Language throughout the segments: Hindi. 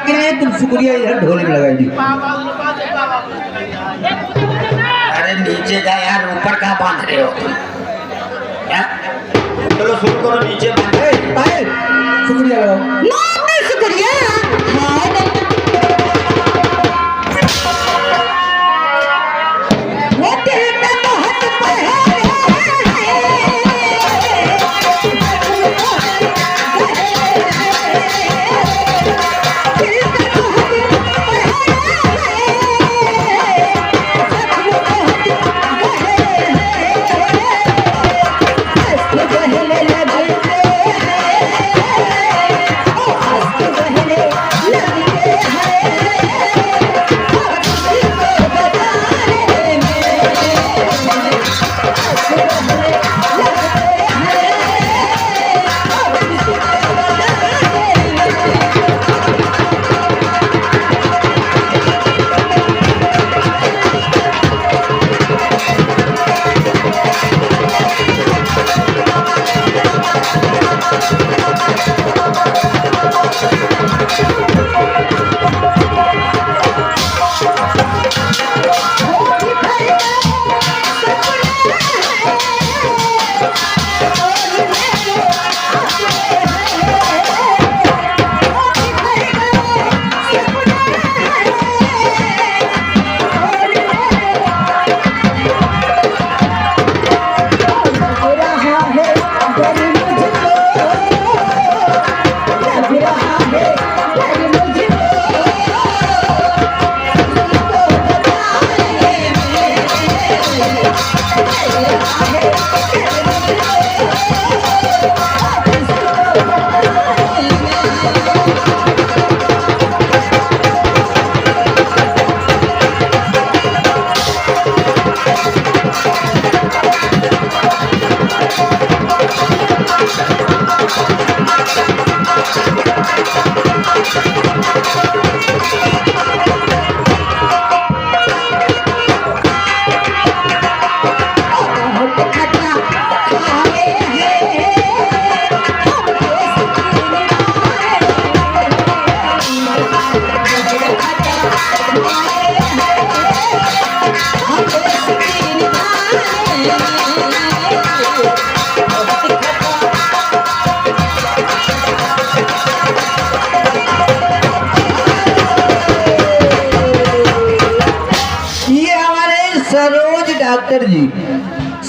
के लिए तुम शुक्रिया इधर ढोल में लगाई दी। अरे नीचे जा यार, ऊपर कहाँ बांध रहे हो? चलो शुरू करो, नीचे बांधे। शुक्रिया लगाओ। शुक्रिया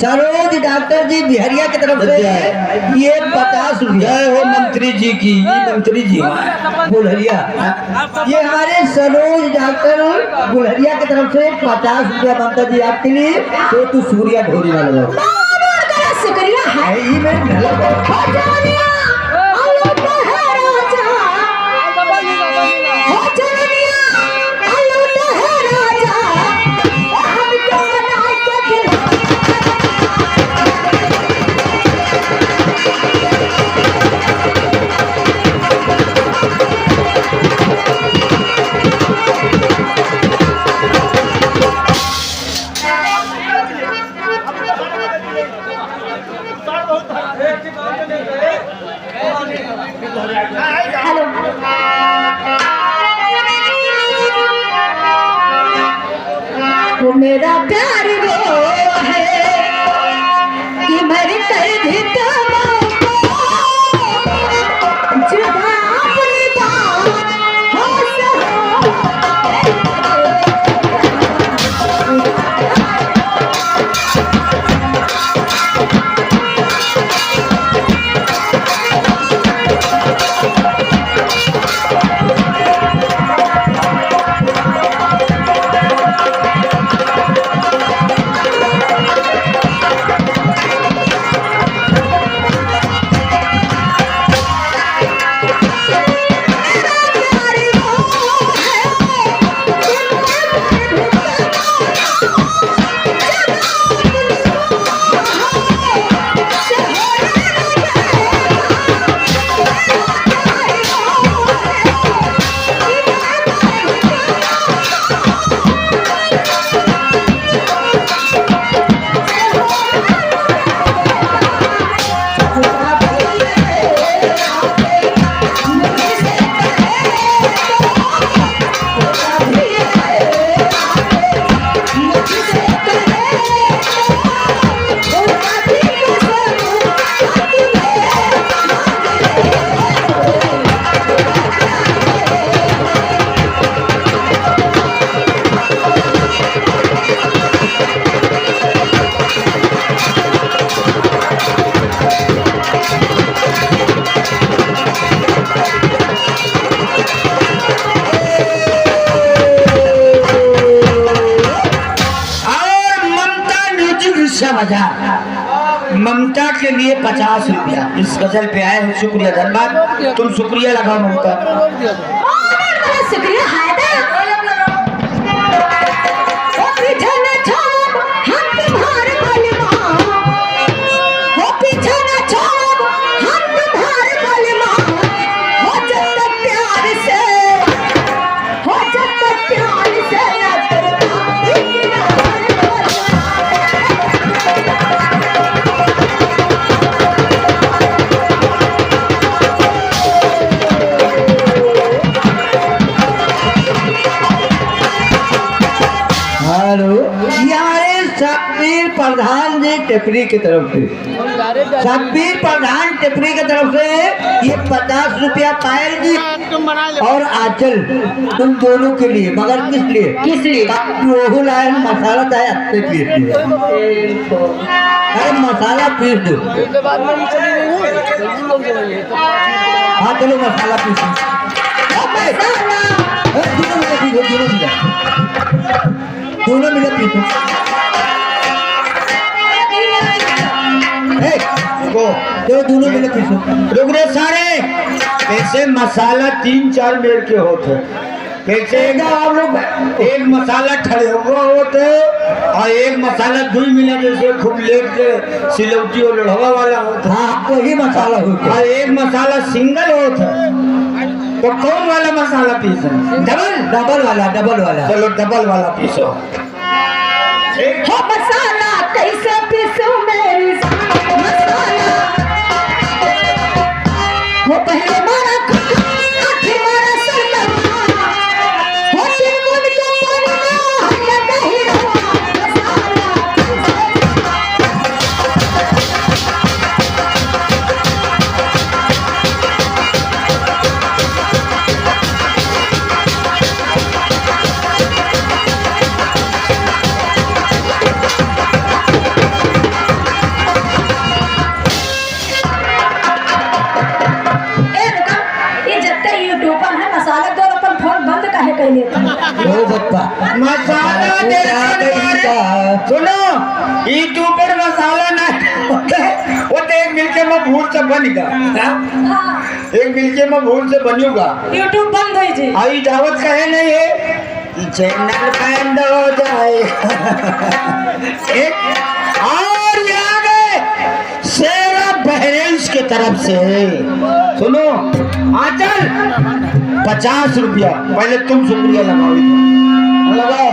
सरोज डॉक्टर जी बिहरिया की तरफ से ये 50 रुपया हो मंत्री जी की, मंत्री जी गुलहरिया। ये हमारे सरोज डॉक्टर गुलहरिया की तरफ से 50 रुपया बनता जी आपके लिए। तो तू सूर्या ढोरी वाला लगाओ। शुक्रिया है ये मैं ममता के लिए 50 रुपया इस गजल पे आए हैं। शुक्रिया धन्यवाद। तुम शुक्रिया लगाओ ममता। बहुत बड़ा शुक्रिया है ओ पीछे न छोड़ हम तुम्हारे बलमा ओ पीछे न छोड़ हम तुम्हारे बलमा हो जब तक प्यार से न करता हेलो, ये हमारे शब्बीर प्रधान जी टेपरी की तरफ से, शब्बीर प्रधान टेपरी की तरफ से ये 50 रुपया पायल जी और आंचल तुम दोनों के लिए। मगर किस लिए? किस लिए? रोहू लाए मसाला चाहे अच्छे पीस दिए। अरे मसाला पीस दो। हाँ चलो मसाला पीस दो। दोनों मिला पीसो। चलो दोनों मिले पीसो। रुक रे सारे। कैसे मसाला 3-4 मेल के होते, कैसे आप लोग एक मसाला ठड़े हुआ होते और एक मसाला 2 मिला जैसे खूब लेट के सिलौटी और लोढ़वा वाला होता। हाँ वही मसाला होता और एक मसाला सिंगल होता। तो कौन वाला मसाला पीसो? डबल वाला। चलो डबल वाला पीसो। हो मसाला कैसे पीसूं मेरी मसाला हो पहले मारा आखिर मारा सलमा हो दिन मुझ के पलमा हम नहीं रहा मसाला मसाला सुनो, यूट्यूबर मसाला ना वो तो एक मिलके में भूल से बनेगा। एक मिलके में भूल से बनूगा। यूट्यूब बंद हो जी। आई दावत कहे नहीं है चैनल बंद हो जाए। एक और यहाँ गए शेरा बहरेंस की तरफ से सुनो आंचल 50 रुपया। पहले तुम शुक्रिया लगाओ। लगाओ।